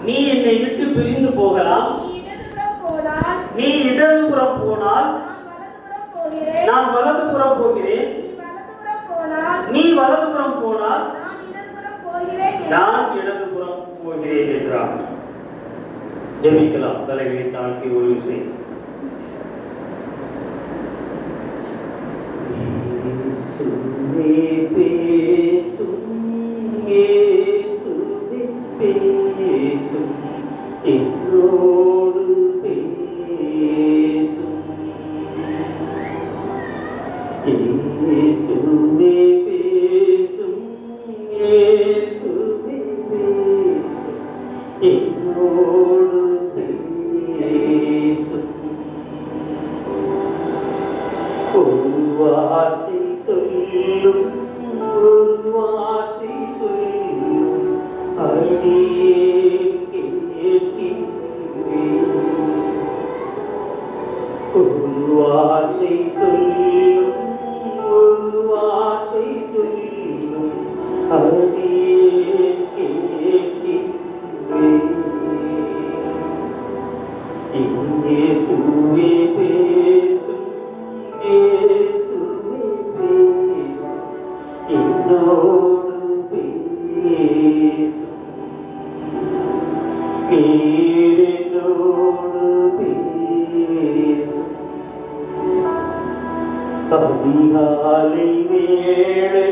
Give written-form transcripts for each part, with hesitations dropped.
நீ என்னை விட்டு பிரிந்து போகலாம். நீ இடதுபுறம் போனால் நான் வலதுபுறம் போகிறேன். நீ வலதுபுறம் போனால் நான் இடதுபுறம் போகிறேன் என்றார். ஜெபிக்கலாம். தலைகளை தாழ்த்தி ஒரு விஷயம். என்னோடு பேசும் இயேசுவே பேசும், இயேசுவே பேசும், என்னோடு பேசும். ஒரு வார்த்தை சொல்லும், ஒரு வார்த்தை சொல்லும், அடியேன் கேட்கின்றேன். ஒரு வார்த்தை சொல்லும், ஒரு வார்த்தை சொல்லும், அடியேன் கேட்கின்றேன். இயேசுவே பேசும், இயேசுவே பேசும், என்னோடு பேசும். நீர் என்னோடு பேசும். அதிகாலை வேளை,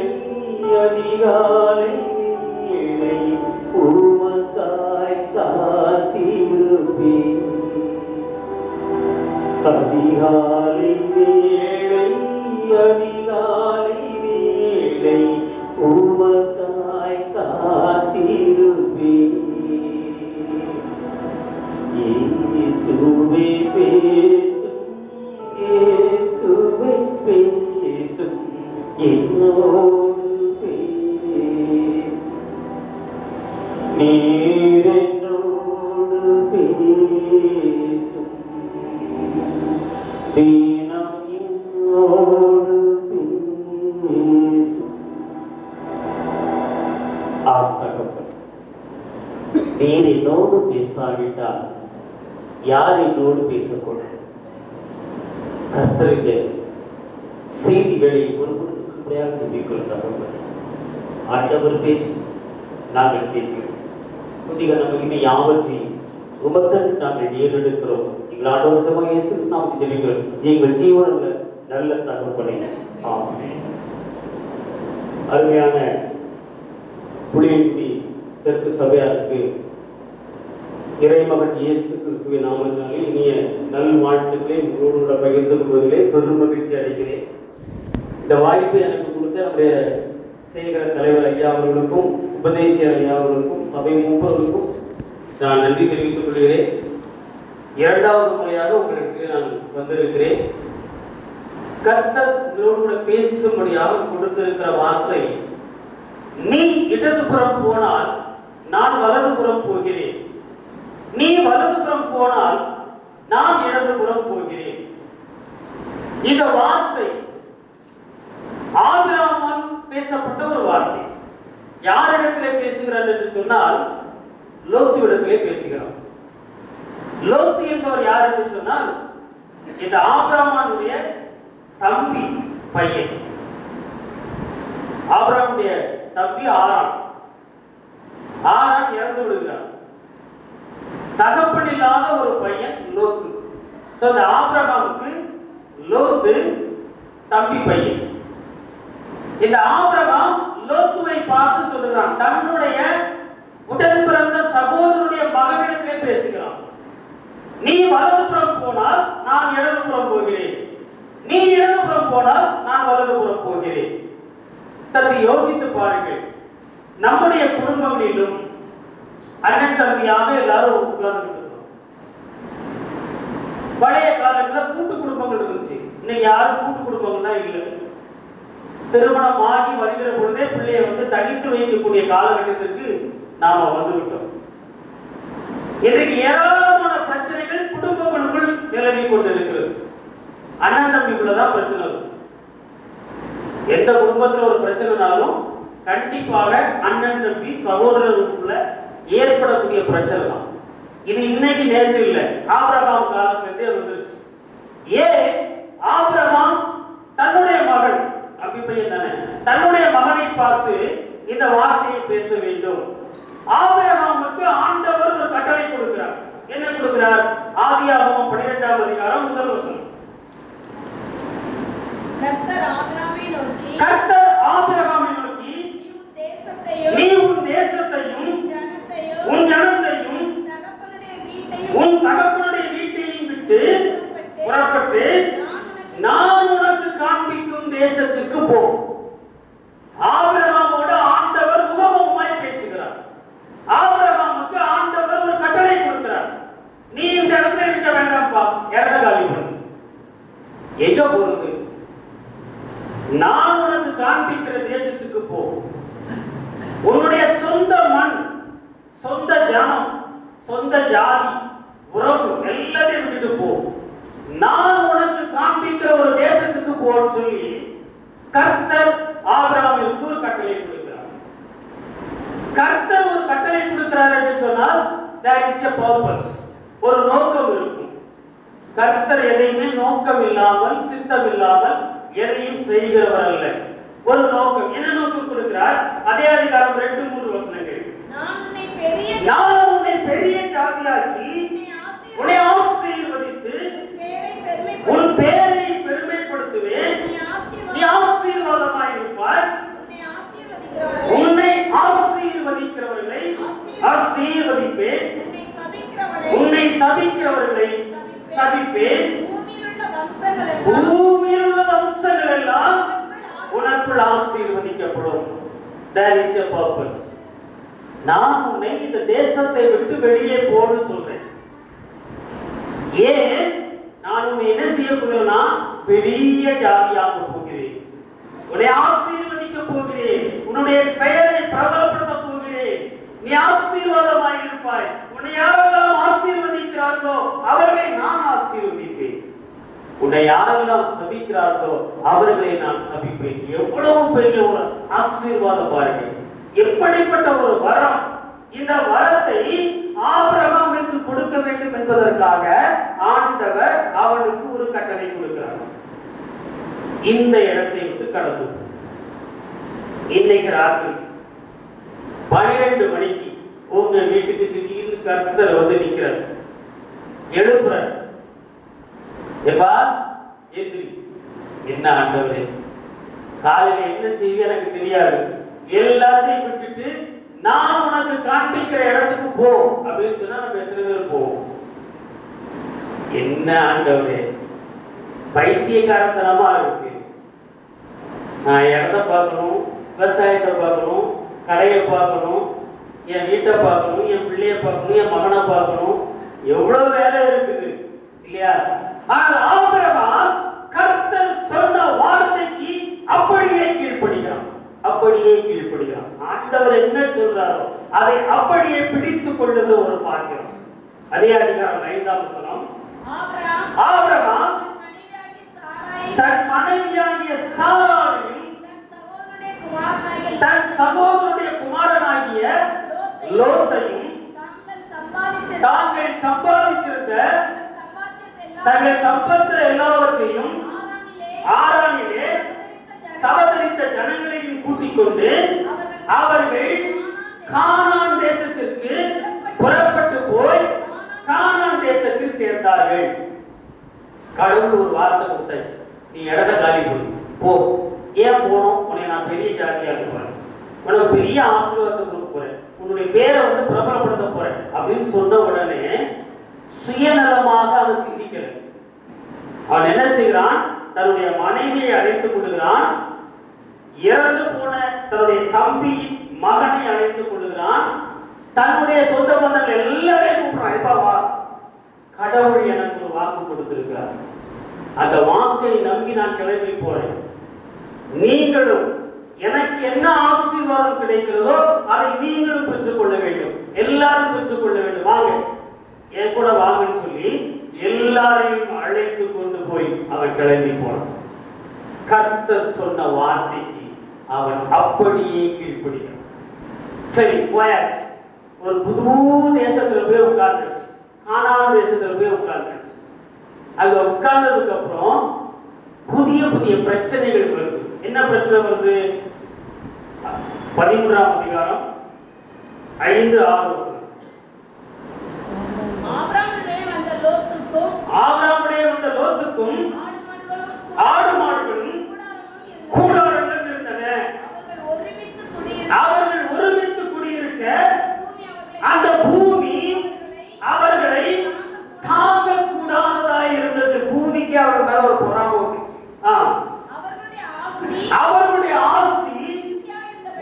அதிகாலை வேளை உமக்காய் காத்திருப்பேன். அதிகாலை வேளை, அதிகாலை வேளை உமக்காய் காத்திருப்பேன். இயேசுவே பேசும், இயேசுவே பேசும், என்னோடு பேசும். நீர் என்னோடு பேசும், தினம் என்னோடு பேசும். ஆத்தகப்பன், நீர் என்னோடு பேசாவிட்டால் யார் என்னோடு பேசக்கூடும்? கர்த்தருடைய செய்திகளை ஒருபொழுதுக்கும்படியாக ஜெபிக்கிறோம். ஆண்டவர் பேசி நாங்கள் கேட்கிறோம். துதிகள் நமக்கு யாவற்றையும் உமக்கென்று நாங்கள் ஏறெடுக்கிறோம். எங்கள் ஆண்டவரமாக இயேசு நாம் ஜெபிக்கிறோம். எங்கள் ஜீவனுள்ள நல்ல தகப்பனே, ஆமென். அருமையான புளியங்குடி தெற்கு சபையாருக்கு இறைமகன் இயேசு கிறிஸ்துவின் நாமத்தினாலே இனிய நல் வாழ்த்துக்களை உங்களோடு பகிர்ந்து கொள்வதிலே பெரும் மகிழ்ச்சி அடைகிறேன். இந்த வாய்ப்பை எனக்கு கொடுத்த நம்முடைய சேகர தலைவர் ஐயா அவர்களுக்கும், உபதேசியர் ஐயா அவர்களுக்கும், சபை மூப்பர்களுக்கும் நான் நன்றி தெரிவித்துக் கொள்கிறேன். இரண்டாவது முறையாக உங்களுக்கு நான் வந்திருக்கிறேன். கர்த்தர் உங்களோடு பேசும்படியாக கொடுத்திருக்கிற வார்த்தை, நீ இடதுபுறம் போனால் நான் வலதுபுறம் போகிறேன், நீ வலதுபுறம் போனால் நான் இடதுபுறம் போகிறேன். இந்த வார்த்தை ஆபிரகாமால் பேசப்பட்ட ஒரு வார்த்தை. யாரிடத்திலே பேசுகிறார் என்று சொன்னால் லோத்துவிடத்திலே பேசுகிறார். லோத்து என்பவர் யார் என்று சொன்னால் இந்த ஆபிரகாமுடைய தம்பி பையன். ஆபிரகாமுடைய தம்பி ஆரான். ஆரான் இறந்து விடுகிறார். தகப்பன் இல்லாத ஒரு பையன் லோத்து. அந்த ஆபிரகாமுக்கு லோத்து தம்பி பையன். இந்த ஆபிரகாம் லோத்துவை பார்த்து சொல்லுகிறான், தன்னுடைய உடன் பிறந்த சகோதரனுடைய மகனிடத்திலே பேசுகிறான். நீ வலதுபுறம் போனால் நான் இடதுபுறம் போகிறேன், நீ இடதுபுறம் போனால் நான் வலதுபுறம் போகிறேன். சற்று யோசித்து பாருங்கள். நம்முடைய குடும்பங்களிலும் அண்ணன் தம்பியாக எல்லாரும் உட்கார்ந்து இருக்கோம். பழைய காலங்களில் கூட்டு குடும்பங்கள் இருந்துச்சு. இன்னைக்கு யாரும் கூட்டு குடும்பங்கள்னா இல்லை. திருமணம் ஆகி வருகிற பொழுதே பிள்ளையை தனித்து வைக்கக்கூடிய காலகட்டத்திற்கு நாம வந்துவிட்டோம். இன்றைக்கு ஏராளமான பிரச்சனைகள் குடும்பங்களுக்குள் நிலவி கொண்டிருக்கிறது. அண்ணன் தம்பிக்குள்ளதான் பிரச்சனை இருக்கும். எந்த குடும்பத்துல ஒரு பிரச்சனைனாலும் கண்டிப்பாக அண்ணன் தம்பி சகோதரருக்குள்ள ஏற்படக்கூடிய பிரச்சனை தான். இது இன்னைக்கு நேர்ந்து இல்லை, ஆபிரகாம் காலத்திலிருந்தே வந்துருச்சு. ஏன் ஆபிரகாம் தன்னுடைய மகன் அபிமேலெக் தானே, தன்னுடைய மகனை பார்த்து இந்த வார்த்தையை பேச வேண்டும். ஆபிரகாமுக்கு ஆண்டவர் ஒரு கட்டளை கொடுக்கிறார். என்ன கொடுக்கிறார்? ஆதியாகமம் 12ஆம் அதிகாரம் 1 வசனம். கர்த்தர் ஆபிரகாமை நோக்கி நீ உன் தேசத்தையும் உன் ஜனத்தையும் உன் தகப்பனுடைய வீட்டையும் விட்டு புறப்பட்டு நான் உனக்கு காண்பிக்கும் தேசத்துக்கு போ. ஆபிரகாமோடு ஆண்டவர் முகமுகமாய் பேசுகிறார். ஆபிரகாமுக்கு ஆண்டவர் ஒரு கட்டளை கொடுக்கிறார். நீ இந்த இடத்துல இருக்க வேண்டாம்ப்பா, இடத்த காலி பண்ணு. எங்க போறது? நான் உனக்கு காண்பிக்கிற தேசத்துக்கு போ. உன்னுடைய சொந்த மண், சொந்த ஜனம், சொந்த ஜாதி, உறவு எல்லாத்தையும் விட்டுட்டு போ. நான் உனக்கு காண்பிக்கிற ஒரு தேசத்துக்கு போன்னு சொல்லி கர்த்தர் ஆபிரகாமிற்கு ஒரு கட்டளை கொடுக்கிறார். கர்த்தர் ஒரு கட்டளை கொடுக்கிறார் என்று சொன்னால் there is a purpose, ஒரு நோக்கம் இருக்கும். கர்த்தர் எதையுமே நோக்கம் இல்லாமல் சித்தம் இல்லாமல் எதையும் செய்கிறவர் அல்ல. ஒரு நோக்கம். என்ன நோக்கம் கொடுக்கிறார்? அதே அதிகாரம் 2-3 வசனங்கள். நான் உன்னை பெரிய ஜாதியாக்கி உன்னை ஆசீர்வதித்து உன் பேரை பெருமைப்படுத்துவேன். நீ ஆசீர்வாதமாய் இருப்பாய். உன்னை ஆசீர்வதிக்கிறவர்களை ஆசீர்வதிப்பேன், உன்னை சபிக்கிறவர்களை சபிப்பேன். பூமியில் உள்ள வம்சங்கள் எல்லாம் உனக்குள் ஆசீர்வதிக்கப்படும். There is a purpose. நான் உன்னை இந்த தேசத்தை விட்டு வெளியே போன்னு சொல்றேன். ஏன்? நான் உன்னை என்ன செய்ய போகிறேன்னா பெரிய ஜாதியாக போகிறேன், உன்னை ஆசீர்வதிக்க போகிறேன், உன்னுடைய பெயரை பிரபலப்படுத்த போகிறேன். நீ ஆசீர்வாதமாய் இருப்பாய். உன்னை யாரெல்லாம் ஆசீர்வதிக்கிறார்களோ அவர்களை நான் ஆசீர்வதிப்பேன். உன்னை யாரெல்லாம் சபிக்கிறார்களோ அவர்களை நான் சபிப்பேன். எவ்வளவு பெரிய ஒரு ஆசீர்வாதம் பாருங்க. எப்படிப்பட்ட ஒரு வரம்! இந்த வரத்தை ஆபிரகாமுக்கு கொடுக்க வேண்டும் என்பதற்காக ஆண்டவர் அவனுக்கு ஒரு கட்டளை கொடுக்கிறார். இந்த இடத்தை விட்டு கடந்து இன்னைக்கு ராத்திரி 12 மணிக்கு உங்க வீட்டுக்கு திடீர்னு கர்த்தர் வந்து நிற்கிறார், எழுப்புறார். எப்பா எந்திரி. என்ன ஆண்டவரே, காலையில என்ன செய்ய எனக்கு தெரியாது, எல்லாத்தையும் விட்டுட்டு நான் உனக்கு காண்பிக்கிற இடத்துக்கு போ அப்படின்னு சொன்னா நம்ம எத்தனை பேர் போவோம்? என்ன ஆண்டவரே, பைத்தியக்காரத்தனமா இருக்கு. நான் இடத்த பார்க்கணும், விவசாயத்தை பார்க்கணும், கடையை பார்க்கணும், என் வீட்டை பார்க்கணும், என் பிள்ளைய பார்க்கணும், என் மகனை பார்க்கணும், எவ்வளவு வேலை இருக்குது இல்லையா? ஆனால் ஆபிரகாம் கர்த்தர் சொன்ன வார்த்தைக்கு அப்படியே கீழ்ப்படிகிறான், அப்படியே கீழ்ப்படிகிறான். ஆண்டவர் என்ன சொல்றாரோ அதை அப்படியே பிடித்துக் கொள்ளுகிற ஒரு பாக்கியம். அதே அதிகாரம் 5ஆம் வசனம். ஆபிரகாம் தன் மனைவியாகிய சாராளையும் தன் சகோதரனுடைய குமாரனாகிய லோத்தையும் தாங்கள் சம்பாதித்திருந்த தங்கள் சம்பத்து எல்லாவற்றையும் ஆரானிலே சபதரித்த ஜனங்களையும் கூட்டிக் கொண்டு அவர்கள் கானான் தேசத்திற்கு புறப்பட்டு போய் கானான் தேசத்தில் சேர்ந்தார்கள். கடவுள் ஒரு வார்த்தை கொடுத்தாச்சு, நீ இடத்த காலி பண்ணு போ. ஏன் போனோம்? உன்னை நான் பெரிய ஜாதியாக போறேன், உனக்கு பெரிய ஆசீர்வாதத்தை கொடுக்க போறேன், உன்னுடைய பேரை வந்து பிரபலப்படுத்த போறேன் அப்படின்னு சொன்ன உடனே சுயநலமாக அவன் சிந்திக்கல. அவன் என்ன செய்கிறான்? தன்னுடைய மனைவியை அழைத்துக் கொள்கிறான், இறந்து போன தன்னுடைய தம்பி மகனை அழைத்துக் கொள்கிறான், தன்னுடைய சொந்த பந்தங்கள் எல்லாரையும் கூப்பிடுறான். எப்பா, கடவுள் எனக்கு ஒரு வாக்கு கொடுத்திருக்கிறார், அந்த வாக்கை நம்பி நான் கிளம்பி போறேன். நீங்களும் எனக்கு என்ன ஆசீர்வாதம் கிடைக்கிறதோ அதை நீங்களும் பெற்றுக்கொள்ள வேண்டும், எல்லாரும் பெற்றுக்கொள்ள வேண்டும். வாங்க, என் கூட வாங்கன்னு சொல்லி எல்லாரையும் அழைத்து கொண்டு போய் அவன் கிளம்பி போனான். கர்த்தர் சொன்ன வார்த்தைக்கு அவன் அப்படியே கீழ்ப்படினான். சரி, போயாச்சு. ஒரு புது தேசத்துல போய் உட்கார்ந்துருச்சு. கானான் தேசத்துல போய் உட்கார்ந்துருச்சு. அங்க உட்கார்ந்ததுக்கு அப்புறம் புதிய புதிய பிரச்சனைகள் வருது. என்ன பிரச்சனை வருது? 13ஆம் அதிகாரம் 5-6 வசனம். ஆபிரகாமுடைய வந்த லோத்துக்கும் ஆடு மாடுகளும் கூடாரங்களும் இருந்தன. அவர்கள் ஒருமித்து குடியிருக்க அந்த பூமி அவர்களை தாங்க கூடாததாய் இருந்தது. பூமிக்கு அவர் மேல ஒரு பொறாமை வந்துச்சு. அவர்களுடைய ஆஸ்தி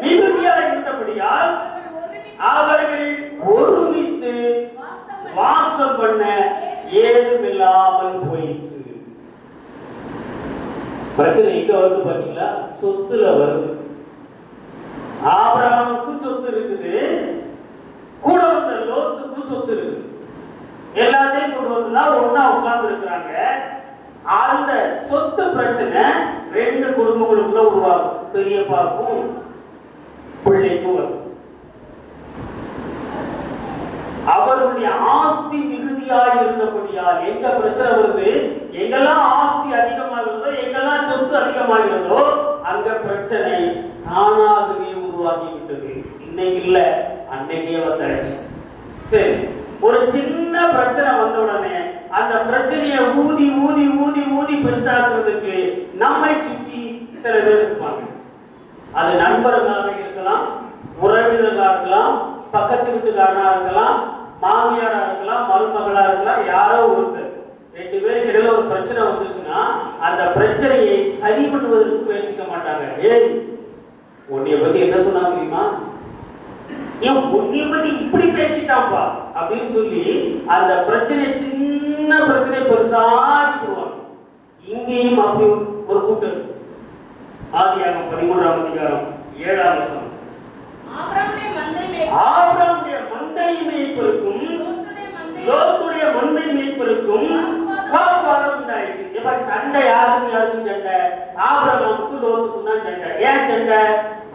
மிகுதியா இருந்தபடியால் அவர்கள் ஒருமித்து வாசம் பண்ண ஏதுமில்லாமல் போயிற்று. பிரச்சனை எங்க வருது பாத்தீங்களா? சொத்துல வருது. ஆபிரகாமுக்கும் சொத்து இருக்குது, கூட வந்த லோத்துக்கும் சொத்து இருக்குது. எல்லாத்தையும் கொண்டு வந்துதான் ஒன்னா உட்கார்ந்து இருக்கிறாங்க. அந்த சொத்து பிரச்சனை ரெண்டு குடும்பங்களுக்குள்ள உருவாகும். பெரியப்பாக்கும் பிள்ளைக்கும் வரும். அவருடைய ஆஸ்தி மிகுதியாக இருந்தபடியால் எங்க பிரச்சனை வருது? எங்கெல்லாம் ஆஸ்தி அதிகமாகிறதோ, எங்கெல்லாம் சொத்து அதிகமாகிறதோ அங்க பிரச்சனை தானாகவே உருவாகி விட்டது. இன்னைக்கு இல்ல, அன்னைக்கே வந்தாச்சு. சரி, ஒரு சின்ன பிரச்சனை வந்த உடனே அந்த பிரச்சனையை ஊதி ஊதி ஊதி ஊதி பெருசாக்குறதுக்கு நம்மை சுற்றி சில பேர் இருப்பாங்க. அது நண்பர்களாக இருக்கலாம், உறவினர்களாக இருக்கலாம், பக்கத்து வீட்டுக்காரனா இருக்கலாம், மாமியாரா இருக்கலாம், மருமகளா இருக்கலாம். யாரோ ஒருத்தர் ரெண்டு பேருக்கு இடையில ஒரு பிரச்சனை வந்துச்சுன்னா அந்த பிரச்சனையை சரி பண்ணுவதற்கு முயற்சிக்க மாட்டாங்க. ஏய், உன்னைய பத்தி என்ன சொன்னா தெரியுமா? ஏன் உன்னைய பத்தி இப்படி பேசிட்டாப்பா அப்படின்னு சொல்லி அந்த பிரச்சனை, சின்ன பிரச்சனை பெருசாகி போடுவாங்க. இங்கேயும் அப்படி ஒரு கூட்டம். ஆதியாகமம் 13ஆம் அதிகாரம் 7ஆம் வசனம். ஆபிரகாமுடைய மந்தை மேய்ப்பருக்கும் லோத்துடைய மந்தை மேய்ப்பருக்கும் வாக்குவாதம் உண்டாயிற்று. எப்ப சண்டை? யாருக்கும் சண்டை? ஆபிரகாமுக்கும் லோத்துக்கும் தான் சண்டை. ஏன் சண்டை?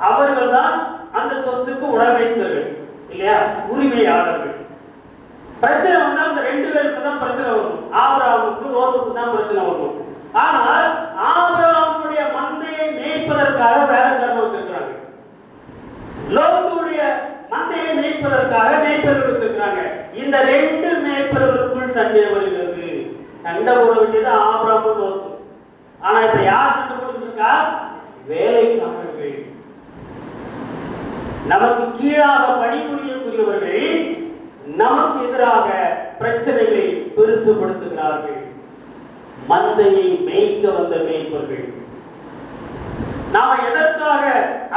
அவர்கள் தான் அந்த சொத்துக்கு உடமைஸ்தர்கள் இல்லையா, உரிமையாளர்கள். பிரச்சனை வந்தா அந்த ரெண்டு பேருக்கு தான் பிரச்சனை வரும். ஆபிரகாமுக்கு லோத்துக்கு தான் பிரச்சனை வரும். ஆனால் ஆபிரகாமுடைய மந்தையை மேய்ப்பதற்காக வேலைக்காரன் வச்சிருக்கிறாங்க, லோத்துடைய மந்தையை மேய்ப்பதற்காக மேய்ப்பர்கள் வச்சிருக்கிறாங்க. இந்த ரெண்டு மேய்ப்பர்களுக்குள் சண்டை வருகிறது. சண்டை போட வேண்டியது ஆபிரகாமும் லோத்து. ஆனா இப்ப யார் சண்டை போட்டு இருக்கா? வேலைக்காரர்கள். நமக்கு கீழாக பணிபுரியக்கூடியவர்கள் நமக்கு எதிராக பிரச்சனைகளை பெருசுபடுத்துகிறார்கள். மந்தையை மேய்க்க வந்த மேய்ப்பர்கள். நாம எதற்காக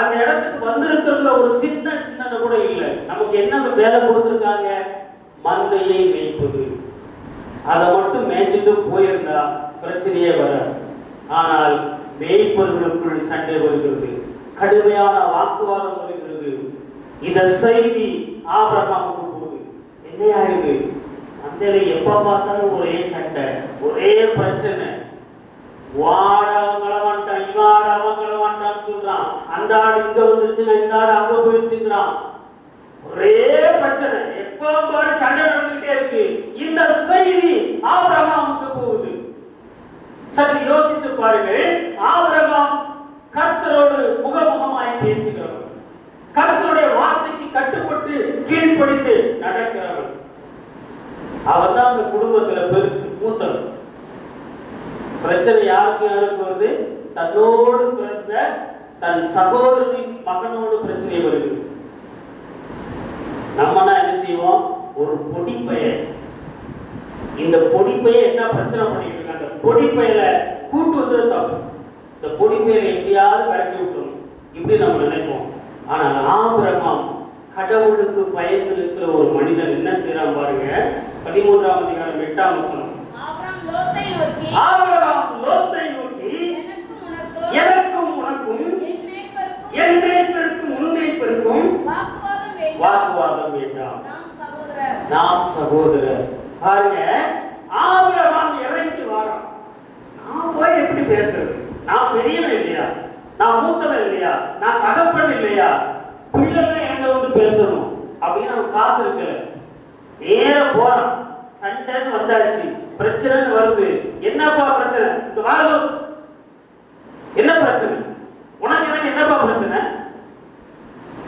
அந்த இடத்துக்கு வந்திருக்கிற ஒரு சின்ன சின்ன கூட இல்லை. நமக்கு என்ன வேலை கொடுத்திருக்காங்க? மந்தையை மேய்ப்பது. அதை மட்டும் மேய்ச்சிட்டு போயிருந்தா பிரச்சனையே வராது. ஆனால் மேய்ப்பர்களுக்குள் சண்டை வருகிறது, கடுமையான வாக்குவாதம் வருகிறது. இந்த செய்தி ஆபிரகாமுக்கு போகுது. என்னையா இது? மந்தையில எப்ப பார்த்தாலும் ஒரே சண்டை, ஒரே பிரச்சனை. வாட அவங்கள வாண்டான், இவாட அவங்கள வாண்டான்னு சொல்றான். அந்த ஆடு இங்க வந்துச்சுன்னா இந்த ஆடு அங்க போயிடுச்சுங்கிறான். ஒரே பிரச்சனை, எப்ப பாரு சண்டை நடந்துட்டே இருக்கு. இந்த செய்தி ஆபிரகாமுக்கு போகுது. சற்று யோசித்து பாருங்கள். ஆபிரகாம் கர்த்தரோடு முகமுகமாய் பேசுகிறவர், கர்த்தருடைய வார்த்தைக்கு கட்டுப்பட்டு கீழ்ப்படிந்து நடக்கிறவர். அவர் தான் அந்த குடும்பத்துல பெருசு, மூத்தவர். பிரச்சனை யாருக்கு வருது? தன்னோடு பிறந்த தன் சகோதரனின் மகனோடு பிரச்சனை வருது. நம்மனா என்ன செய்வோம்? ஒரு பொடிப்பையன், இந்த பொடிப்பைய என்ன பிரச்சனை பண்ணிட்டு இருக்காங்க? அந்த பொடிப்பையில கூட்டு வந்து தப்பு. இந்த பொடிப்பையில எப்படியாவது விரட்டி விட்டுரும் இப்படி நம்ம நினைப்போம். ஆனால் ஆபிரகாம் கடவுளுக்கு பயந்து இருக்கிற ஒரு மனிதன் என்ன செய்யறான் பாருங்க. 13ஆம் அதிகாரம் 8ஆம் வசனம். ஆபிரகாம் லோத்தை நோக்கி, எனக்கும் உனக்கும் என் மேய்ப்பருக்கும் உன் மேய்ப்பருக்கும் வாக்குவாதம் வேண்டாம், நாம் சகோதரர். பாருங்க, ஆபிரகாம் இறங்கி வாரான். நான் போய் எப்படி பேசுறது? நான் பெரியவன் இல்லையா? நான் மூத்தவன் இல்லையா? நான் தகப்பன் இல்லையா? பிள்ளைங்க எங்க வந்து பேசணும் அப்படின்னு அவன் காத்து இருக்கல. நேர போறான். சண்டைன்னு வந்தாச்சு, பிரச்சனைன்னு வருது. என்னப்பா பிரச்சனை? இங்க வாங்க. என்ன பிரச்சனை? உனக்கு எனக்கு என்னப்பா பிரச்சனை?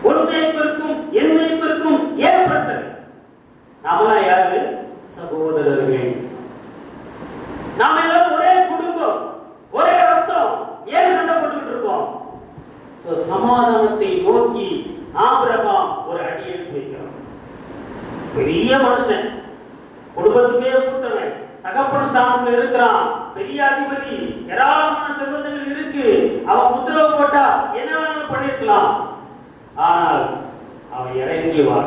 உண்மைக்கும் என்மைக்கும் ஏன் பிரச்சனை? நாமெல்லாம் யாரு? சகோதரர்கள். நாம எல்லாரும் ஒரே குடும்பம், ஒரே ரத்தம். ஏன் சண்டை போட்டுக்கிட்டு இருக்கோம்? சமாதானத்தை நோக்கி ஆபிரகாம் ஒரு அடி எடுத்து வைக்கிறான். பெரிய மனுஷன், குடும்பத்துக்கே மூத்தவன், தகப்பன் ஸ்தானத்துல இருக்கிறான், பெரிய அதிபதி, ஏராளமான செல்வந்தங்கள் இருக்கு. அவன் உத்தரவு போட்டா என்ன வேணாலும் பண்ணிருக்கலாம். ஆனால் அவன் இறங்கி வா,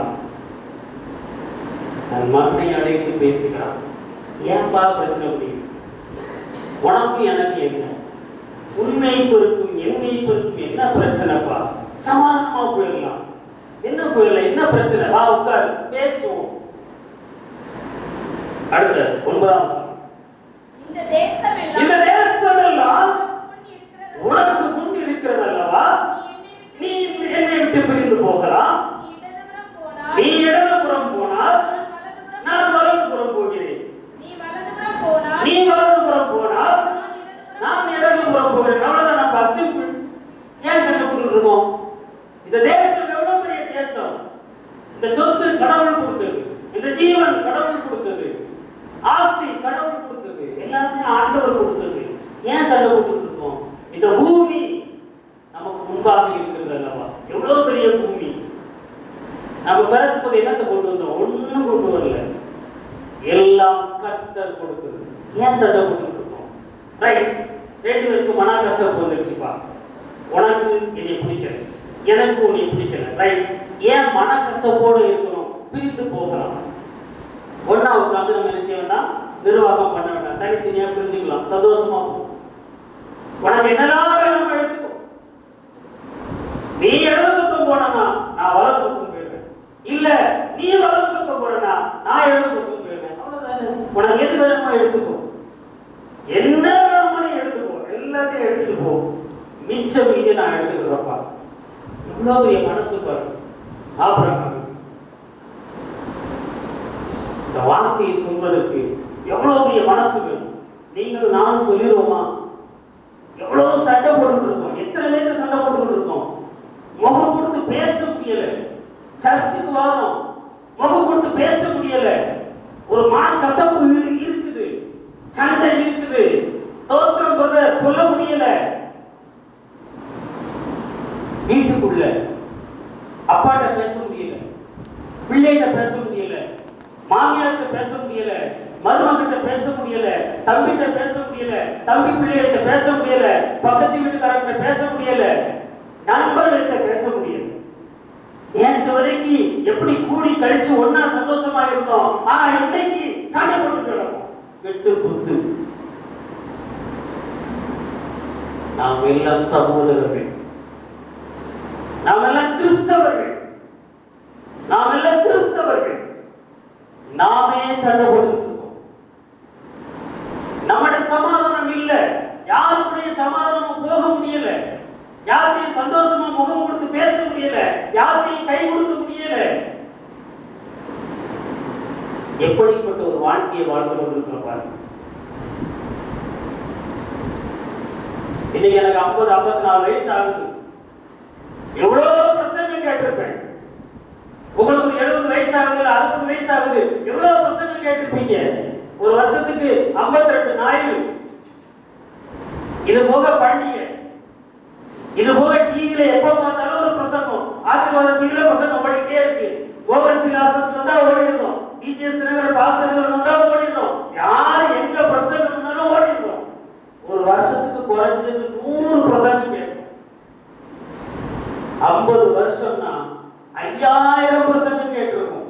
தன் மகனை அழைத்து பேசுகிறான். ஏன்பா பிரச்சனை முடியும்? உனக்கு எனக்கு என்ன? உண்மைக்கும் எண்மைக்கும் என்ன பிரச்சனைப்பா? சமாதானமா போயிடலாம். என்ன போயிடலாம்? என்ன பிரச்சனை? வா உட்கார், பேசுவோம். அடுத்த 9ஆம் வசனம். இந்த தேசம் எல்லாம் உனக்கு முன் இருக்கிறது அல்லவா? நீ என்னை விட்டு பிரிந்து போகலாம். நீ இடதுபுறம் போனால் நான் வலதுபுறம் போகிறேன். நீ வலதுபுறம் போனால் நான் இடதுபுறம் போகிறேன். அவ்வளவுதான். நம்ம சிம்பிள். ஏன் சண்டை போட்டுட்டு இருக்கோம்? இந்த தேசம் எவ்வளவு பெரிய தேசம். இந்த சொத்து கடவுள் கொடுத்தது, இந்த ஜீவன் கடவுள் கொடுத்தது, ஆஸ்தி கடவுள் கொடுத்தது, எல்லாமே ஆண்டவர் கொடுத்தது. ஏன் சண்டை போட்டுட்டு இருக்கோம்? இந்த பூமி நமக்கு முன்பாக இருக்கிறது அல்லவா? எவ்வளவு பெரிய பூமி. நம்ம பிறக்கும் போது என்னத்தை கொண்டு வந்தோம்? ஒண்ணும் கொண்டு வரல. எல்லாம் கர்த்தர் கொடுத்தது. ஏன் சண்டை போட்டுட்டு இருக்கோம்? ரைட். ரெண்டு பேருக்கு மனக்கசப்பு வந்துருச்சுப்பா. உனக்கு என்னை பிடிக்கல, எனக்கு உன்னை பிடிக்கல. ரைட். ஏன் மனக்கசப்போடு இருக்கணும்? பிரிந்து போகலாம். ஒன்னா உட்காந்து நம்ம என்ன செய்ய வேண்டாம்? நிர்வாகம் பண்ண வேண்டாம். தனித்தனியா பிரிஞ்சுக்கலாம். சந்தோஷமா போகும். உனக்கு என்னதான் வேணும் எடுத்துக்கோ. நீ இடது பக்கம் போனா நான் வலது பக்கம் போயிடுவேன். இல்ல நீ வலது பக்கம் போறனா நான் இடது பக்கம் போயிடுவேன். அவ்வளவுதானே. உனக்கு எது வேணுமோ எடுத்துக்கோ. என்ன வேணுமோ எடுத்துக்கோ. எல்லாத்தையும் எடுத்துட்டு போ. மிச்சம் மீதி நான் எடுத்துக்கிறப்பா. எவ்வளவு பெரிய மனசு பாரு ஆபிரகாம். இந்த வார்த்தையை சொல்வதற்கு எவ்வளவு பெரிய மனசு வேணும். நீங்கள் நானும் சொல்லிடுவோமா? எவ்வளவு சண்டை போட்டு இருக்கோம். எத்தனை பேருக்கு சண்டை போட்டு இருக்கோம். முகம் கொடுத்து பேச முடியல. சர்ச்சுக்கு வரோம், முகம் கொடுத்து பேச முடியல. ஒரு மனக்கசப்பு இருக்குது, சண்டை இருக்குது, தோற்றம் சொல்ல முடியல. வீட்டுக்குள்ள அப்பாட்ட பேச முடியல, பிள்ளைகிட்ட பேச முடியல, மாமியார்கிட்ட பேச முடியல, மருமகிட்ட பேச முடியல, தம்பிகிட்ட பேச முடியல, தம்பி பிள்ளைகிட்ட பேச முடியல, பக்கத்து வீட்டுக்காரங்கிட்ட பேச முடியல, நண்பர்கள்ட்ட பேச முடியல. நேற்று வரைக்கும் எப்படி கூடி கழிச்சு ஒன்னா சந்தோஷமா இருந்தோம். ஆனா இன்னைக்கு சண்டை போட்டு கிடக்கும். வெட்டு குத்து. நாம் எல்லாம் சகோதரர்கள், நாம் எல்லாம் கிறிஸ்தவர்கள், நாம் எல்லாம் கிறிஸ்தவர்கள். நாமே சண்டை போட்டு நம்முடைய சமாதானம் இல்ல. யாருடைய சமாதானம் போக முடியல. யாரையும் சந்தோஷமா முகம் கொடுத்து பேச முடியல. யாரையும் கை கொடுக்க முடியல. எப்படிப்பட்ட ஒரு வாழ்க்கையை வாழ்ந்து கொண்டிருக்கிறார். இன்னைக்கு எனக்கு 50-54 வயசு ஆகுது. எவ்வளவு பிரசங்கம் கேட்டிருப்பேன். உங்களுக்கு 70 வயசு ஆகுது, 60 வயசு ஆகுது. எவ்வளவு பிரசங்கம் கேட்டிருப்பீங்க. ஒரு வருஷத்துக்கு 52 ஞாயிறு. இது போக பண்டிகை, இது போக டிவில எப்ப பார்த்தாலும் ஒரு பிரசங்கம். ஆசீர்வாத டிவில பிரசங்கம் பண்ணிட்டே இருக்கு. கோவன் சிலாசஸ் வந்தா ஓடிடுறோம். டிஜிஎஸ் தினகரன் பாஸ்கர் வந்தா ஓடிடுறோம். யார் எங்க பிரசங்கம் பண்ணாலும் ஓடிடுறோம். ஒரு வருஷத்துக்கு குறைஞ்சது 100 பிரசங்கம் கேட்கும். 50 வருஷம்னா 5000 பிரசங்கம் கேட்டிருக்கும்.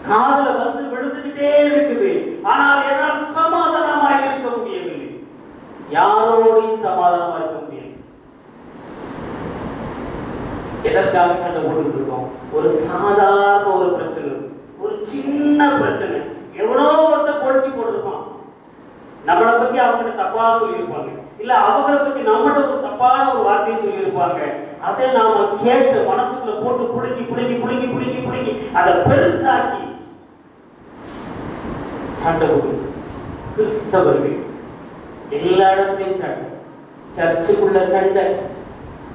காதுல வந்து விழுந்துகிட்டே இருக்குது. ஆனால் என்னால் சமாதானமாக இருக்க முடியவில்லை. யாரோடையும் சமாதானமா இருக்க முடியல. எதற்காக சண்டை போட்டுட்டு இருக்கோம்? ஒரு சாதாரண ஒரு பிரச்சனை, ஒரு சின்ன பிரச்சனை. எவ்வளவு ஒருத்தர் கொளுத்தி போட்டிருப்பான். நம்மளை பத்தி அவங்க தப்பா சொல்லியிருப்பாங்க, இல்ல அவங்களை பத்தி நம்மகிட்ட ஒரு தப்பான ஒரு வார்த்தையை சொல்லியிருப்பாங்க. அதை நாம கேட்டு மனசுக்குள்ள போட்டு புடுங்கி புடுங்கி புடுங்கி புடுங்கி புடுங்கி அதை பெருசாக்கி சண்டை போடுவோம். கிறிஸ்தவர்கள் எல்லா இடத்துலயும் சண்டை, சர்ச்சுக்குள்ள சண்டை,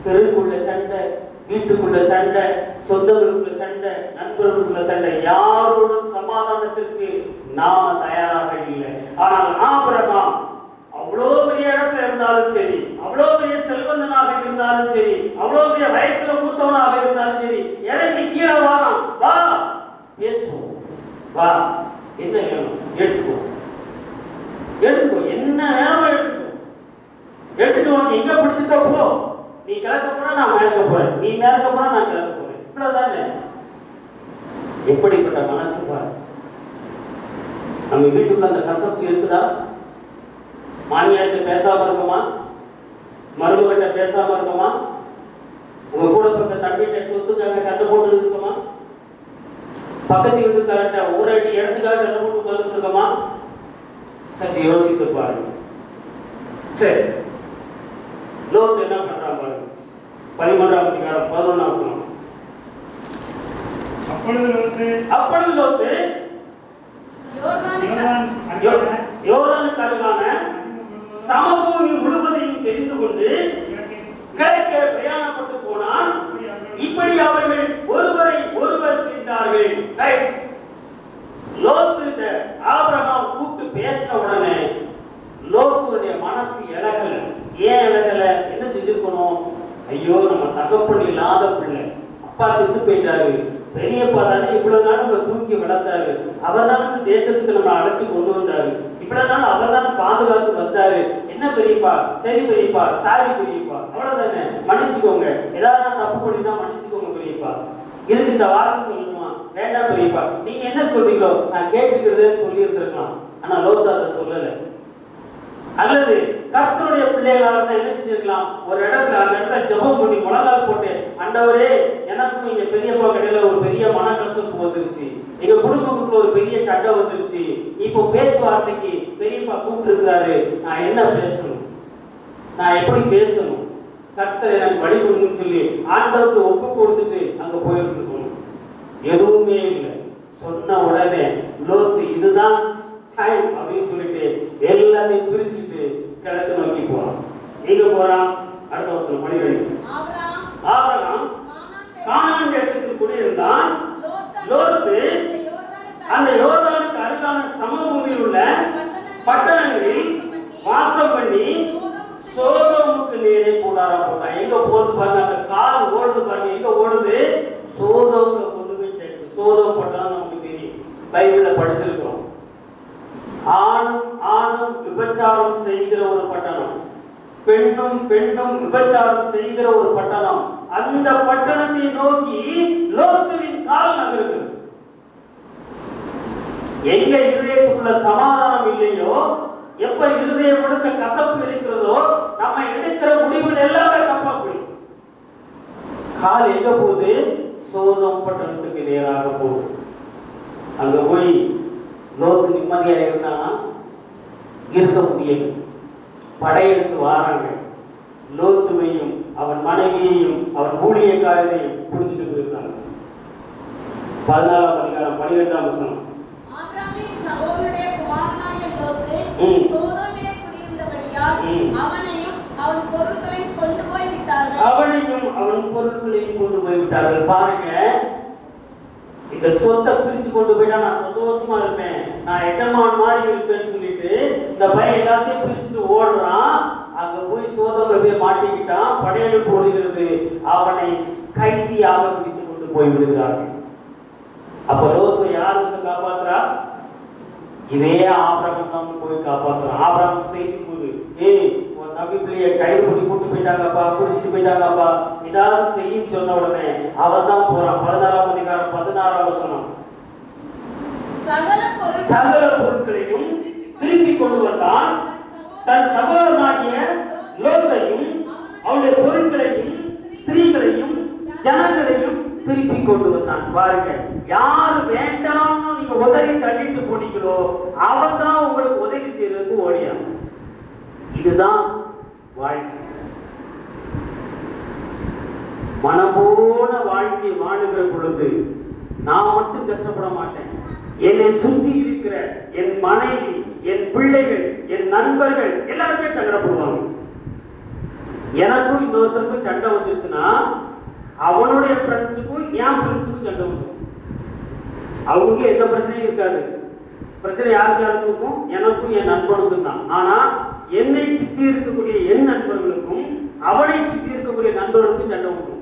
தெருக்குள்ள சண்டை, வீட்டுக்குள்ள சண்டை, சொந்தங்களுக்குள்ள சண்டை, நண்பர்களுக்குள்ள சண்டை. யாரோடும் சமாதானத்திற்கு நாம தயாராக இல்லை. ஆனால் ஆபிரகாம் அவ்வளோ பெரிய இடத்துல இருந்தாலும் சரி, அவ்வளோ பெரிய செல்வந்தனாக இருந்தாலும் சரி, அவ்வளோ பெரிய வயசுல மூத்தவனாக இருந்தாலும் சரி, இறங்கி கீழே வாரான். வா பேசுவோம், வா என்ன வேணும் எடுத்துக்கோ, எடுத்துக்கோ, என்ன வேணுமோ எடுத்துக்கோ, எடுத்துட்டு உனக்கு எங்க பிடிச்சிருக்க போ. நீ கிழக்க போனா நான் மேற்க போறேன், நீ மேற்க போனா நான் கிழக்க போறேன். இவ்வளவுதானே. எப்படிப்பட்ட மனசு பாரு. நம்ம வீட்டுக்குள்ள அந்த கசப்பு இருக்குதா? மாமியார்ட்ட பேசாம இருக்குமா? மருமகிட்ட பேசாம இருக்குமா? உங்க கூட பிறந்த தம்பிட்ட சொத்துக்காக சண்டை போட்டு இருக்குமா? பக்கத்து வீட்டுக்காரட்ட ஒரு அடி இடத்துக்காக சண்டை போட்டு உட்கார்ந்து இருக்குமா? சற்று யோசித்து பாருங்க. சரி, லோத் என்ன பண்றான் பாருங்க. 13ஆம் அதிகாரம் 11ஆம் வசனம். அப்பொழுது லோத்து யோர்தானுக்கு அருகான சமபூமி முழுவதையும் தெரிந்து கொண்டு கிழக்கே பிரயாணப்பட்டு போனான். இப்படி அவர்கள் ஒருவரை ஒருவர் பிரிந்தார்கள். லோத்து ஆபிரகாம் கூப்பிட்டு பேசின உடனே லோத்துடைய மனசு இழகல. ஏன் இழகல? என்ன செஞ்சிருக்கணும்? ஐயோ, நம்ம தகப்பன் இல்லாத பிள்ளை, அப்பா செத்து போயிட்டாரு, பெரியப்பா தானே இவ்வளவு நாள் நம்மளை தூக்கி வளர்த்தாரு, அவர் தானே தேசத்துக்கு நம்ம அழைச்சு கொண்டு வந்தாரு, இவ்வளவு நாள் அவர் தானே பாதுகாத்து வந்தாரு. என்ன பெரியப்பா? சரி பெரியப்பா, சாரி பெரியப்பா, அவ்வளவுதானே, மன்னிச்சுக்கோங்க, ஏதாவது நான் தப்பு பண்ணினா மன்னிச்சுக்கோங்க பெரியப்பா. இதுக்கு இந்த வார்த்தை சொல்லணுமா? வேண்டாம் பெரியப்பா, நீங்க என்ன சொல்றீங்களோ நான் கேட்டுக்கிறதுன்னு சொல்லி இருந்திருக்கலாம். ஆனா லோத்து அதை சொல்லல. அல்லது கர்த்தருடைய பிள்ளைகளாக என்ன செஞ்சிருக்கலாம்? ஒரு இடத்துல அந்த இடத்துல ஜெபம் பண்ணி முழங்கால் போட்டு, ஆண்டவரே, எனக்கும் இங்க பெரியப்பா கடையில ஒரு பெரிய மனக்கசப்பு வந்துருச்சு, எங்க குடும்பத்துக்குள்ள ஒரு பெரிய சண்டை வந்துருச்சு, இப்போ பேச்சுவார்த்தைக்கு பெரியப்பா கூப்பிட்டு இருக்கிறாரு, நான் என்ன பேசணும், நான் எப்படி பேசணும், கர்த்தர் எனக்கு வழி கொடுங்கன்னு சொல்லி ஆண்டவருக்கு ஒப்பு கொடுத்துட்டு அங்க போயிருக்கணும். எதுவுமே இல்லை. சொன்ன உடனே லோத்து இதுதான் டைம் அப்படின்னு சொல்லிட்டு எல்லாத்தையும் பிரிச்சுட்டு கிழக்கு நோக்கி போறான். எங்க போறான்? அடுத்த வருஷம் 12. ஆபிரகாம் கானான் தேசத்தில் குடியிருந்தான். லோத்து அந்த யோர்தானுக்கு அருகான சமபூமியில் உள்ள பட்டணங்களில் வாசம் பண்ணி சோதோமுக்கு நேரே கூடாரம் போட்டான். எங்க போகுது பாருங்க, அந்த கால் ஓடுது பாருங்க, எங்க ஓடுது? சோதோமுல கொண்டு போய் சேர்க்கு. சோதோம் பட்டணம் நமக்கு தெரியும், பைபிள்ல படிச்சிருக்கிறோம். ஆணும் ஆணும் விபச்சாரம் செய்கிற ஒரு பட்டணம், பெண்ணும் பெண்ணும் விபச்சாரம் செய்கிற ஒரு பட்டணம். அந்த பட்டணத்தை நோக்கி லோத்துவின் கால் நகருது. எங்க இருதயத்துக்குள்ள சமாதானம் இல்லையோ, எப்ப இருதயம் முழுக்க கசப்பு இருக்கிறதோ, நம்ம எடுக்கிற முடிவுகள் எல்லாமே தப்பா போய் கால் எங்க போகுது? சோதோம் பட்டணத்துக்கு நேராக போகுது. அங்க போய் லோத்து நிம்மதியா இருந்தானா? இருக்க முடியல. படையெடுத்து வாராங்க. லோத்துவையும் அவன் மனைவியையும் அவன் ஊழியக்காரரையும் பிடிச்சிட்டு போயிருக்காங்க. 14ஆம் அதிகாரம் 12ஆம் வசனம். ஆபிரகாமின் சகோதரனுடைய குமாரனாகிய லோத்து சோதோமிலே குடியிருந்தபடியால் அவனையும் அவன் பொருட்களையும் கொண்டு போய் விட்டார்கள். அவனையும் அவன் பொருட்களையும் கொண்டு போய் விட்டார்கள். பாருங்க, இந்த சொத்தை பிரிச்சு கொண்டு போயிட்டா நான் சந்தோஷமா இருப்பேன், நான் எஜமான் மாதிரி இருப்பேன்னு சொல்லிட்டு இந்த பையன் எல்லாத்தையும் பிரிச்சுட்டு ஓடுறான். அங்க போய் சோதோம்ல போய் மாட்டிக்கிட்டான். படையெடுப்பு வருகிறது. அவனை கைதியாக பிடித்து கொண்டு போய் விடுகிறார்கள். அப்ப லோத்து யார் வந்து காப்பாத்துறா? இதே ஆபிரகாம் தான் போய் காப்பாத்துறான். ஆபிரகாம் செய்தி போது, ஏய் உன் தம்பி பிள்ளைய கைது பண்ணி கூட்டு போயிட்டாங்கப்பா, குடிச்சிட்டு போயிட்டாங்கப்பா, ஏதாவது செய்யும் சொன்ன உடனே அவன் தான் போறான். 14ஆம் அதிகாரம் 16ஆம் வசனம். சகல பொருட்களையும் திருப்பி கொண்டு வந்தான். தன் சகோதரனாகிய லோத்தையும் அவனுடைய பொருட்களையும் ஸ்திரீகளையும் ஜனங்களையும் திருப்பி கொண்டு வந்தான். பாருங்க, யாரு வேண்டாம்னு நீங்க உதவி தள்ளிட்டு போனீங்களோ அவன் தான் உங்களுக்கு உதவி செய்யறதுக்கு ஓடியான். இதுதான் வாழ்க்கை. மனம்போன வாழ்க்கை வாழுகிற பொழுது நான் மட்டும் கஷ்டப்பட மாட்டேன், என்னை சுற்றி இருக்கிற என் மனைவி, என் பிள்ளைகள், என் நண்பர்கள் எல்லாருமே சங்கடப்படுவாங்க. எனக்கும் இன்னொருத்தருக்கும் சண்டை வந்துருச்சுன்னா அவனுடைய ஃப்ரெண்ட்ஸுக்கும் என் ஃப்ரெண்ட்ஸுக்கும் சண்டை வந்துடும். அவங்களுக்கு எந்த பிரச்சனையும் இருக்காது. பிரச்சனை யாருக்கு இருக்கும்? எனக்கும் என் நண்பனுக்கும் தான். ஆனா என்னை சுற்றி இருக்கக்கூடிய என் நண்பர்களுக்கும் அவனை சுற்றி இருக்கக்கூடிய நண்பர்களுக்கும் சண்டை வந்துடும்.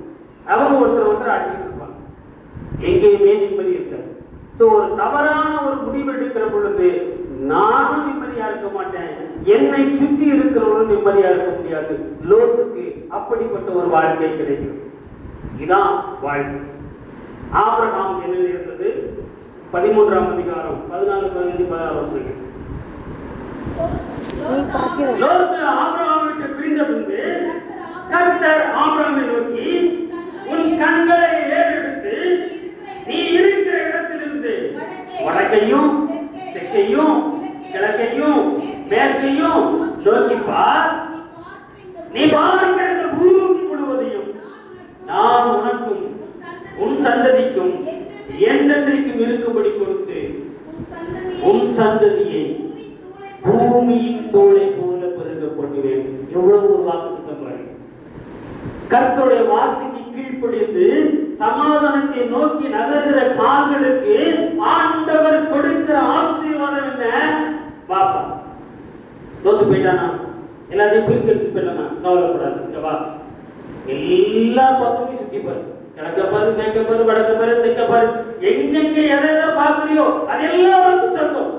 அவங்க ஒருத்தர் அடிச்சுட்டு இருப்பாங்க. எங்கேயுமே நிம்மதி இருக்காது. ஒரு தவறான ஒரு முடிவு எடுக்கிற பொழுது நானும் நிம்மதியா இருக்க மாட்டேன், என்னை சுற்றி இருக்கிறவங்களும் நிம்மதியா இருக்க முடியாது. லோத்துக்கு அப்படிப்பட்ட ஒரு வாழ்க்கை கிடைக்கும். இதான் வாழ்க்கை. ஆபிரகாம் என்ன இருந்தது? 13ஆம் அதிகாரம் 14-15 வசனங்கள். லோத்து ஆபிரகாமுக்கு பிரிந்த பின்பு கர்த்தர் ஆபிரகாமை நோக்கி, உன் கண்களை ஏறெடுத்து நீ இருக்கிற இடத்திலிருந்து வடக்கையும் தெற்கையும் கிழக்கையும் மேற்கையும் நோக்கி பார். நீ பார்க்கிற இந்த பூமி முழுவதையும் நான் உனக்கும் உன் சந்ததிக்கும் என்றென்றைக்கும் இருக்கும்படி கொடுத்து உன் சந்ததியை பூமியின் தோலை போல பெருக பண்ணுவேன். எவ்வளவு ஒரு வாக்குத்தத்தம் பாருங்க. கர்த்தருடைய வார்த்தைக்கு கீழ்ப்படிந்து சமாதானத்தை நோக்கி நகர்கிற கால்களுக்கு ஆண்டவர் கொடுக்கிற ஆசீர்வாதம் என்ன? பாப்பா லோத்து போயிட்டானா, எல்லாத்தையும் பிரிச்சு எடுத்து போயிட்டானா, கவலைப்படாது. இங்க வா, எல்லா பக்கத்தையும் சுத்தி பாரு. கிழக்க பாரு, மேற்க பாரு, வடக்க பாரு, தெற்க பாரு. எங்கெங்க எதை பாக்குறியோ அதெல்லாம் உனக்கு சொந்தம்.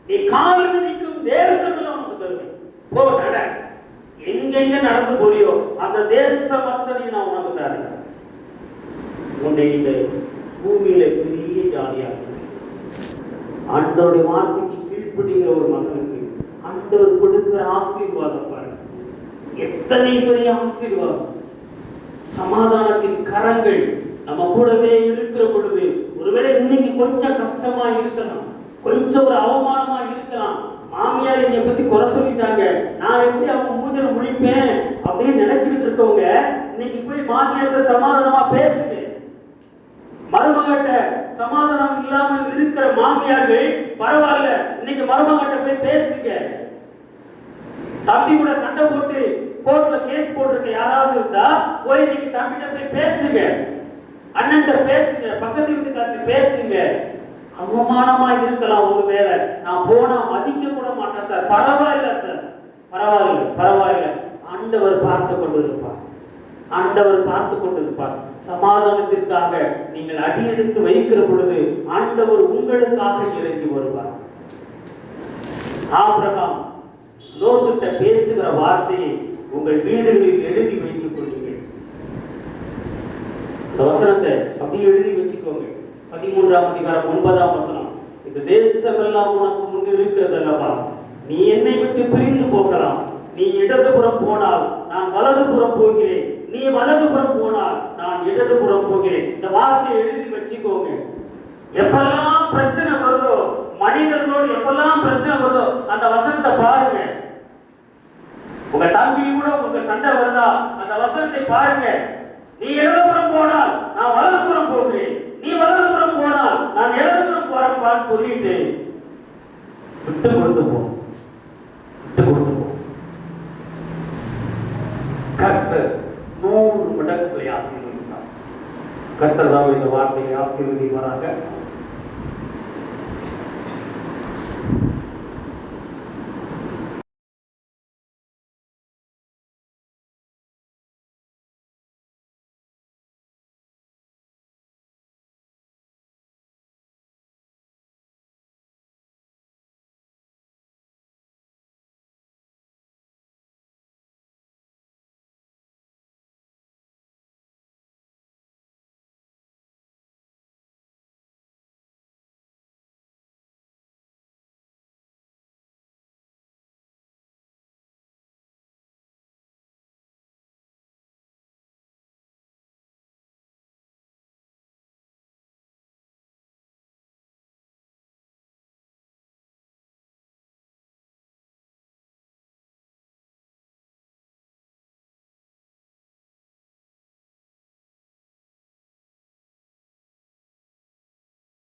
நீ கால் மிதிக்கும் தேசங்கள் உனக்கு தருவேன். போ நட. எங்கெங்க நடந்து போறியோ அந்த தேசம் அத்தனையும் நான் உனக்கு தரேன். உன்னை இந்த பூமியில பெரிய ஜாதியா ஆண்டவருடைய வார்த்தைக்கு கீழ்ப்படுகிற ஒரு மகனுக்கு ஆண்டவர் கொடுக்கிற ஆசீர்வாதம் பாருங்க. எத்தனை பெரிய ஆசீர்வாதம். சமாதானத்தின் கரங்கள் நம்ம கூடவே இருக்கிற பொழுது, ஒருவேளை இன்னைக்கு கொஞ்சம் கஷ்டமா இருக்கலாம், கொஞ்சம் ஒரு அவமானமா இருக்கலாம். மாமியார் என்னை பத்தி குறை சொல்லிட்டாங்க, நான் எப்படி அவங்க மூஞ்சில முழிப்பேன் அப்படின்னு நினைச்சுக்கிட்டு இருக்கவங்க இன்னைக்கு போய் மாமியார்ட்ட சமாதானமா பேசுங்க. மருமகிட்ட சமாதானம் இல்லாமல் இருக்கிற மாமியார்கள் பரவாயில்ல, இன்னைக்கு மருமகிட்ட போய் பேசுங்க. தம்பி கூட சண்டை போட்டு கோர்ட்ல கேஸ் போட்டிருக்க யாராவது இருந்தா போய் இன்னைக்கு தம்பிட்ட போய் பேசுங்க, அண்ணன்ட்ட பேசுங்க, பக்கத்து வீட்டுக்காரங்க பேசுங்க. அவமானமா இருக்கலாம், ஒருவேளை நான் போனா மதிக்க கூட மாட்டேன் சார், பரவாயில்ல சார், பரவாயில்ல பரவாயில்ல, ஆண்டவர் பார்த்து கொண்டிருப்பார், ஆண்டவர் பார்த்து கொண்டிருப்பார். சமாதானத்திற்காக நீங்கள் அடியெடுத்து வைக்கிற பொழுது ஆண்டவர் உங்களுக்காக இறங்கி வருவார். ஆபிரகாம் லோத்துட்ட பேசுகிற வார்த்தையை உங்கள் வீடுகளில் எழுதி வைத்துக் கொள்ளுங்கள். இந்த வசனத்தை அப்படியே எழுதி வச்சுக்கோங்க. 13ஆம் அதிகாரம் 9ஆம் வசனம். இந்த தேசம் எல்லாம் உனக்கு முன் இருக்கிறது அல்லவா, நீ என்னை விட்டு பிரிந்து போகலாம். நீ இடதுபுறம் போனால் நான் வலதுபுறம் போகிறேன், நீ வலதுபுறம் போனால் நான் இடதுபுறம் போகிறேன். இந்த வார்த்தையை எழுதி வச்சுக்கோங்க. எப்பெல்லாம் பிரச்சனை வருதோ, மனிதர்களோடு எப்பெல்லாம் பிரச்சனை வருதோ அந்த வசனத்தை பாருங்க. உங்க தம்பி கூட உங்க சண்டை வருதா, அந்த வசனத்தை பாருங்க. நீ இடதுபுறம் போனால் நான் வலதுபுறம் போகிறேன், நீ வலதுபுறம் போனால் நான் இடதுபுறம் போறேன் சொல்லிட்டு விட்டு கொடுத்து போ, விட்டு கொடுத்து போ. கர்த்தர் 100 மடங்குகளை ஆசீர்வதித்தார். கர்த்தர் தான் இந்த வார்த்தையை ஆசீர்வதிப்பாராக.